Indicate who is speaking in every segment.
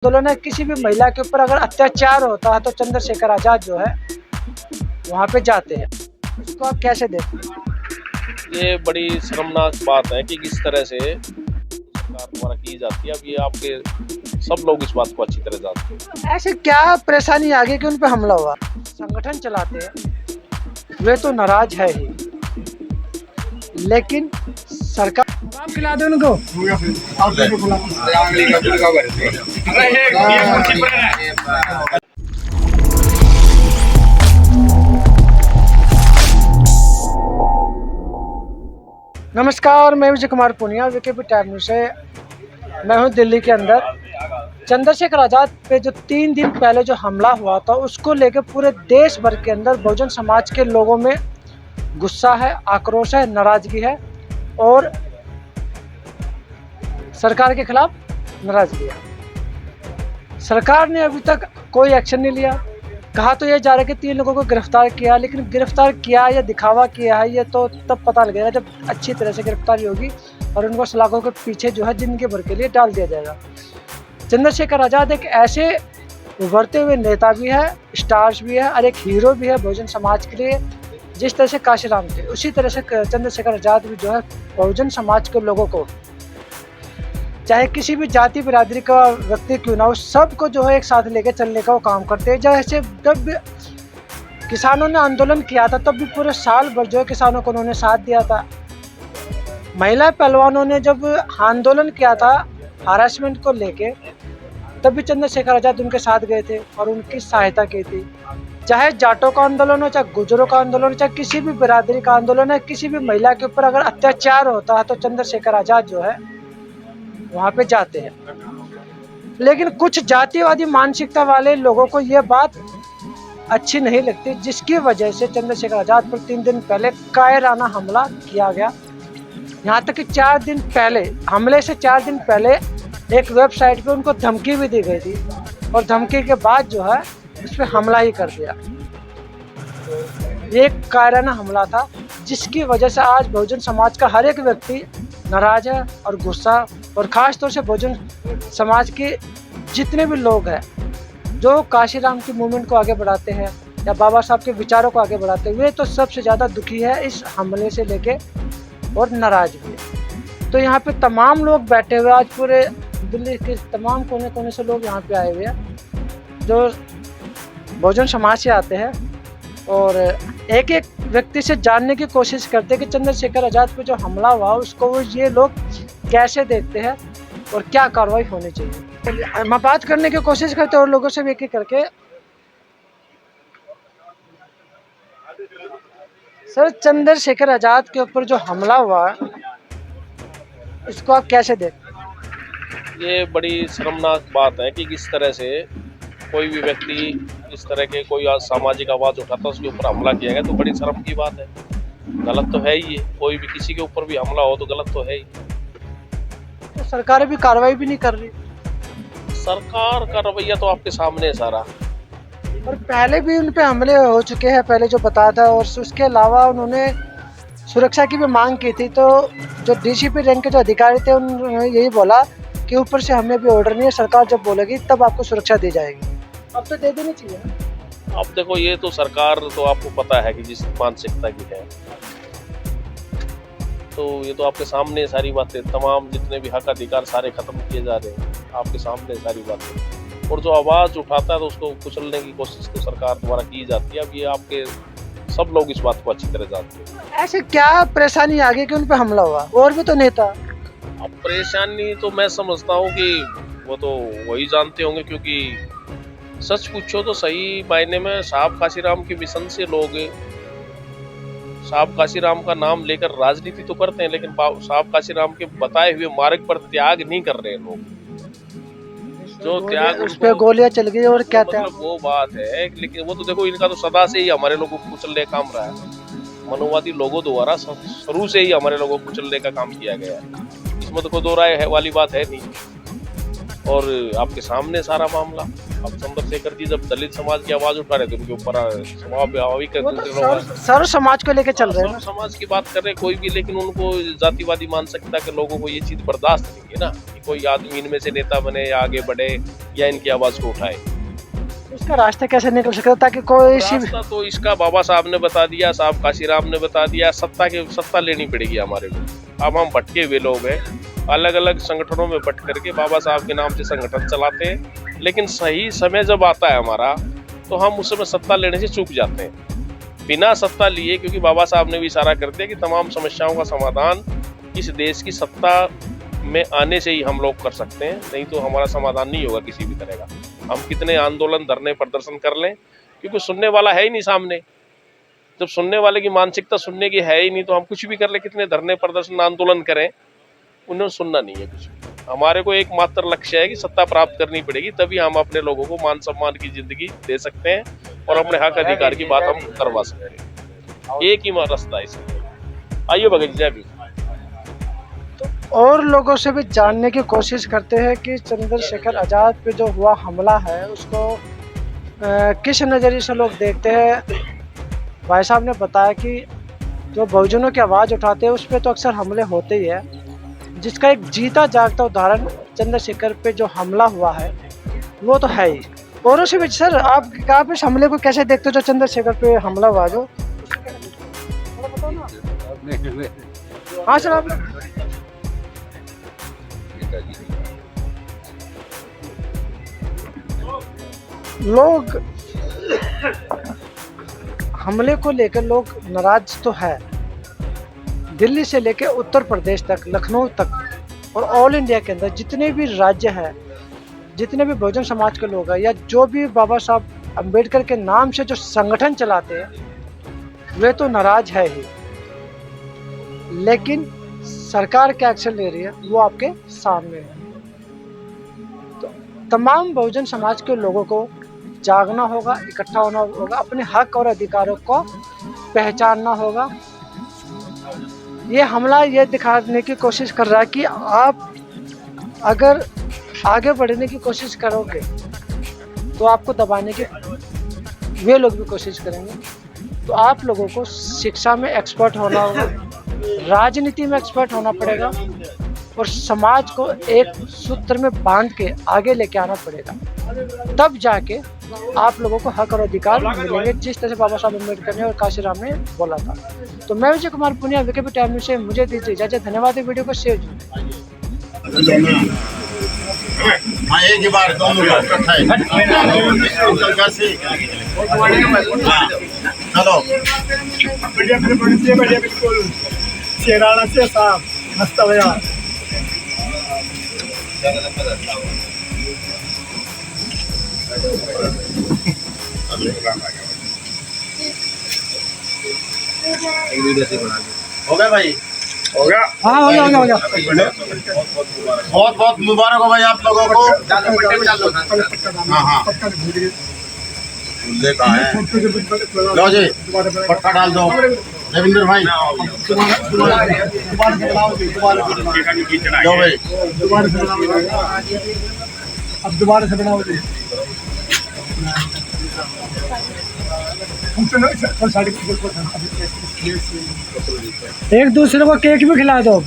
Speaker 1: आंदोलन है, किसी भी महिला के ऊपर अगर अत्याचार होता है तो चंद्रशेखर आजाद जो है वहाँ पे जाते हैं। इसको आप कैसे देखते हैं?
Speaker 2: ये बड़ी शर्मनाक बात है कि किस तरह से सरकार द्वारा की जाती है। अब ये आपके सब लोग इस बात को अच्छी तरह जानते हैं।
Speaker 1: ऐसे क्या परेशानी आ गई कि उन पे हमला हुआ? संगठन चलाते हैं, वे तो नाराज है ही, लेकिन सरकार आप खिला दो उनको। नमस्कार, मैं Vijay Kumar Punia, VKP time news से। मैं हूं दिल्ली के अंदर। चंद्रशेखर आज़ाद पे जो 3 दिन पहले जो हमला हुआ था, उसको लेकर पूरे देश भर के अंदर बहुजन समाज के लोगों में गुस्सा है, आक्रोश है, नाराज़गी है और सरकार के खिलाफ नाराज़गी है। सरकार ने अभी तक कोई एक्शन नहीं लिया। कहा तो ये जा रहा है कि 3 लोगों को गिरफ्तार किया, लेकिन गिरफ्तार किया या दिखावा किया है ये तो तब पता लगेगा जब अच्छी तरह से गिरफ्तारी होगी और उनको सलाखों के पीछे जो है जिंदगी भर के लिए डाल दिया जाएगा। चंद्रशेखर आज़ाद एक ऐसे उभरते हुए नेता भी है, स्टार्स भी है और एक हीरो भी है बहुजन समाज के लिए। जिस तरह से काशीराम थे, उसी तरह से चंद्रशेखर आज़ाद भी जो है बहुजन समाज के लोगों को, चाहे किसी भी जाति बिरादरी का व्यक्ति क्यों ना हो, सबको जो है एक साथ लेकर चलने का वो काम करते हैं। जैसे जब किसानों ने आंदोलन किया था तब भी पूरे साल भर जो है किसानों को उन्होंने साथ दिया था। महिला पहलवानों ने जब आंदोलन किया था हरासमेंट को लेके, तब भी चंद्रशेखर आज़ाद उनके साथ गए थे और उनकी सहायता की थी। चाहे जाटों का आंदोलन हो, चाहे गुजरों का आंदोलन हो, चाहे किसी भी बिरादरी का आंदोलन है, किसी भी महिला के ऊपर अगर अत्याचार होता है तो चंद्रशेखर आज़ाद जो है वहाँ पे जाते हैं। लेकिन कुछ जातिवादी मानसिकता वाले लोगों को ये बात अच्छी नहीं लगती, जिसकी वजह से चंद्रशेखर आज़ाद पर 3 दिन पहले कायराना हमला किया गया। यहाँ तक कि 4 दिन पहले, हमले से 4 दिन पहले एक वेबसाइट पे उनको धमकी भी दी गई थी और धमकी के बाद जो है उस पर हमला ही कर दिया। ये एक कायराना हमला था, जिसकी वजह से आज बहुजन समाज का हर एक व्यक्ति नाराज है और गुस्सा, और ख़ास तौर से बहुजन समाज के जितने भी लोग हैं जो काशीराम की मूवमेंट को आगे बढ़ाते हैं या बाबा साहब के विचारों को आगे बढ़ाते हैं, वे तो सबसे ज़्यादा दुखी है इस हमले से लेके और नाराज भी है। तो यहाँ पे तमाम लोग बैठे हुए, आज पूरे दिल्ली के तमाम कोने कोने से लोग यहाँ पे आए हुए हैं जो बहुजन समाज से आते हैं और एक एक व्यक्ति से जानने की कोशिश करते हैं कि चंद्रशेखर आज़ाद पे जो हमला हुआ उसको वो ये लोग कैसे देखते हैं और क्या कार्रवाई होनी चाहिए। हम बात करने की कोशिश करते हैं और लोगों से एक एक करके। सर, चंद्रशेखर आज़ाद के ऊपर जो हमला हुआ इसको आप कैसे देखते हैं?
Speaker 2: ये बड़ी शर्मनाक बात है कि किस तरह से कोई भी व्यक्ति इस तरह के कोई सामाजिक आवाज उठाता है, उसके ऊपर हमला किया गया तो बड़ी शर्म की बात है। गलत तो है ही है, कोई भी किसी के ऊपर भी हमला हो तो गलत तो है ही।
Speaker 1: तो सरकार भी कार्रवाई भी नहीं कर रही।
Speaker 2: सरकार का रवैया तो आपके सामने है सारा।
Speaker 1: और पहले भी उन पे हमले हो चुके हैं, पहले जो बताया था, और उसके अलावा उन्होंने सुरक्षा की भी मांग की थी। तो जो डीसीपी रैंक के जो अधिकारी थे उन्होंने यही बोला कि ऊपर से हमें भी ऑर्डर नहीं है, सरकार जब बोलेगी तब आपको सुरक्षा दी जाएगी। अब तो दे देनी चाहिए।
Speaker 2: अब देखो, ये तो सरकार तो आपको पता है कि जिस मानसिकता की है, तो ये तो आपके सामने सारी बातें, तमाम जितने भी हक अधिकार सारे खत्म किए जा रहे हैं, आपके सामने सारी बातें। और जो आवाज़ उठाता है तो उसको कुचलने की कोशिश तो सरकार द्वारा की जाती है। अब ये आपके सब लोग इस बात को अच्छी तरह जानते हैं।
Speaker 1: ऐसे क्या परेशानी आ गई कि उन पे हमला हुआ? और भी तो नेता।
Speaker 2: अब परेशानी तो मैं समझता हूँ कि वो तो वही जानते होंगे, क्योंकि सच पूछो तो सही मायने में साहब काशीराम के मिशन से लोग साहब काशीराम का नाम लेकर राजनीति तो करते हैं, लेकिन साहब काशीराम के बताए हुए मार्ग पर त्याग नहीं कर रहे लोग। जो त्याग
Speaker 1: उस पे गोलियां चल गई और क्या त्याग,
Speaker 2: मतलब वो बात है। लेकिन वो तो देखो, इनका तो सदा से ही हमारे लोगों को कुचलने का काम रहा है। मनोवादी लोगों द्वारा शुरू से ही हमारे लोगों को कुचलने का काम किया गया है। इसमें तो कोई दो राय है वाली बात है नहीं। और आपके सामने सारा मामला। अब चंद्रशेखर जी जब दलित समाज की आवाज उठा रहे थे उनके ऊपर स्वाभाविक
Speaker 1: वो तो सर्व समाज को लेके चल रहे हैं ना।
Speaker 2: समाज की बात कर रहे कोई भी, लेकिन उनको जातिवादी मानसिकता के लोगों को ये चीज बर्दाश्त नहीं है ना कि कोई आदमी इनमें से नेता बने या आगे बढ़े या इनकी आवाज को उठाए।
Speaker 1: इसका रास्ता कैसे निकल सकता ताकि कोई
Speaker 2: रास्ता तो इसका बाबा साहब ने बता दिया, साहब काशीराम ने बता दिया, सत्ता लेनी पड़ेगी हमारे को। अब हम भटके हुए लोग हैं, अलग अलग संगठनों में बट करके बाबा साहब के नाम से संगठन चलाते हैं, लेकिन सही समय जब आता है हमारा तो हम उस समय सत्ता लेने से चूक जाते हैं बिना सत्ता लिए, क्योंकि बाबा साहब ने भी इशारा कर दिया कि तमाम समस्याओं का समाधान इस देश की सत्ता में आने से ही हम लोग कर सकते हैं, नहीं तो हमारा समाधान नहीं होगा किसी भी तरह का। हम कितने आंदोलन धरने प्रदर्शन कर लें, क्योंकि सुनने वाला है ही नहीं सामने। जब सुनने वाले की मानसिकता सुनने की है ही नहीं तो हम कुछ भी कर ले, कितने धरने प्रदर्शन आंदोलन करें, उन्हें सुनना नहीं है कुछ। हमारे को एकमात्र लक्ष्य है कि सत्ता प्राप्त करनी पड़ेगी, तभी हम अपने लोगों को मान सम्मान की जिंदगी दे सकते हैं और अपने हक अधिकार की बात हम करवा सकते हैं। एक ही रास्ता है इसमें। आइए भगत जय भी।
Speaker 1: और लोगों से भी जानने की कोशिश करते हैं कि चंद्रशेखर आज़ाद पे जो हुआ हमला है उसको किस नज़रिए से लोग देखते हैं। भाई साहब ने बताया कि जो बहुजनों की आवाज़ उठाते हैं उस पर तो अक्सर हमले होते ही है, जिसका एक जीता जागता उदाहरण चंद्रशेखर पे जो हमला हुआ है वो तो है ही। औरों से भी सर आप इस हमले को कैसे देखते हो जो चंद्रशेखर पे हमला हुआ जो? हाँ सर आप लोग हमले को लेकर लोग नाराज तो है, दिल्ली से लेकर उत्तर प्रदेश तक, लखनऊ तक और ऑल इंडिया के अंदर जितने भी राज्य हैं, जितने भी बहुजन समाज के लोग हैं या जो भी बाबा साहब अम्बेडकर के नाम से जो संगठन चलाते हैं वे तो नाराज है ही, लेकिन सरकार क्या एक्शन ले रही है वो आपके सामने है। तो तमाम बहुजन समाज के लोगों को जागना होगा, इकट्ठा होना होगा, अपने हक और अधिकारों को पहचानना होगा। ये हमला ये दिखाने की कोशिश कर रहा है कि आप अगर आगे बढ़ने की कोशिश करोगे तो आपको दबाने की वे लोग भी कोशिश करेंगे। तो आप लोगों को शिक्षा में एक्सपर्ट होना होगा, राजनीति में एक्सपर्ट होना पड़ेगा और समाज को एक सूत्र में बांध के आगे लेके आना पड़ेगा, तब जाके आप लोगों को हक और अधिकार मिलेंगे, जिस तरह से बाबा साहब अम्बेडकर ने और काशीराम ने बोला था। तो मैं Vijay Kumar Punia VKB time news से मुझे दीजिए इजाजत। धन्यवाद। वीडियो को शेयर
Speaker 3: हाँ एक ही बार दोनों इकट्ठा है। चलो बढ़िया बिल्कुल शेराना से साहब मस्त भैया। हो गया भाई, हो गया।
Speaker 1: हाँ हो गया।
Speaker 3: बहुत बहुत मुबारक हो भाई आप लोगों को। हाँ हाँ लो जी पट्टा डाल दो रविंद्र भाई। लो भाई
Speaker 4: अब दोबारा से बनाओ जी।
Speaker 1: एक दूसरे को केक भी खिला दो।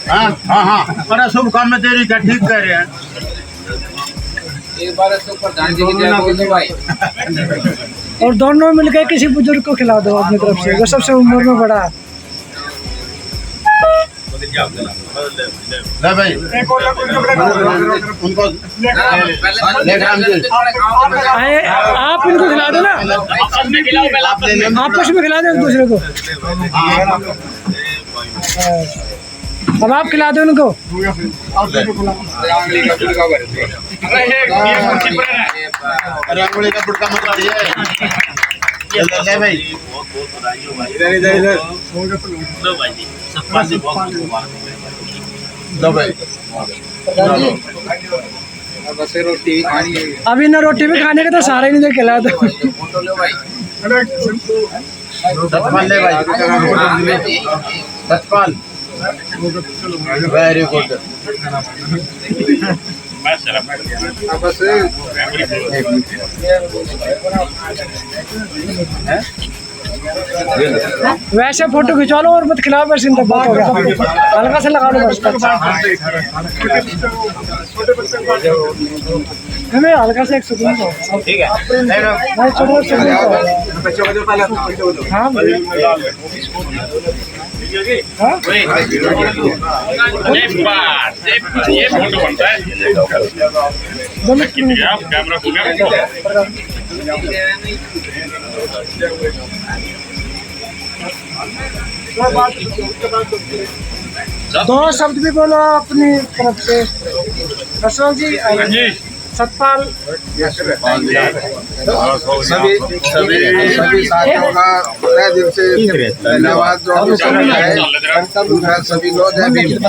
Speaker 3: हाँ हाँ हाँ बड़ा शुभ काम में तेरी क्या ठीक कह रहे हैं।
Speaker 5: एक बार इसके ऊपर ध्यान दीजिए बोल दो भाई।
Speaker 1: और दोनों मिलकर किसी बुजुर्ग को खिला दो अपनी तरफ से, वो सबसे उम्र में बड़ा है।
Speaker 3: ले भाई उनको
Speaker 1: आप इनको खिला दो ना, आपस में खिला दो एक दूसरे को। अब आप खिला दो उनको।
Speaker 3: रंगोली का गुटका मत काटिए। ले भाई इधर इधर इधर लो भाई जी सबका से बहुत लो भाई।
Speaker 5: बस रोटी भी खानी है।
Speaker 1: अभी ना रोटी भी खाने का तो सारा ही नहीं खिला दो।
Speaker 5: फोटो लो भाई।
Speaker 3: सतपाल ले भाई सतपाल वेरी गुड।
Speaker 1: वैसे फोटो खिंचवा लो और मत खिलाओ, वैसे इनका बहुत हो गया, हल्का से लगा लो बस। हमें हल्का से एक सुकून दो।
Speaker 3: ठीक है बच्चों को जो पहले
Speaker 1: हाँ हाँ
Speaker 6: ये फोटो बनता है
Speaker 1: दोनों
Speaker 6: आप कैमरा खुला
Speaker 1: दो शब्द भी बोलो अपनी तरफ से। रसोल जी, सतपाल,
Speaker 3: सभी साथियों का तहे दिल से धन्यवाद जो हमें है सभी लोग जय भीम।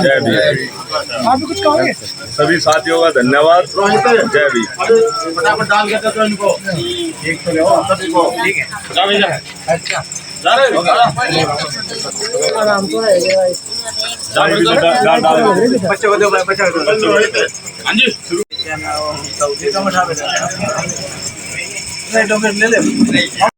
Speaker 1: आप भी कुछ कहोगे?
Speaker 6: सभी साथियों का धन्यवाद, जय भीम।
Speaker 3: फटाफट डाल के दो इनको, एक तो ले सभी को। ठीक है
Speaker 1: आराम तो है
Speaker 3: बच्चों को दो, बच्चों को दो।
Speaker 6: हाँ जी
Speaker 3: ले ले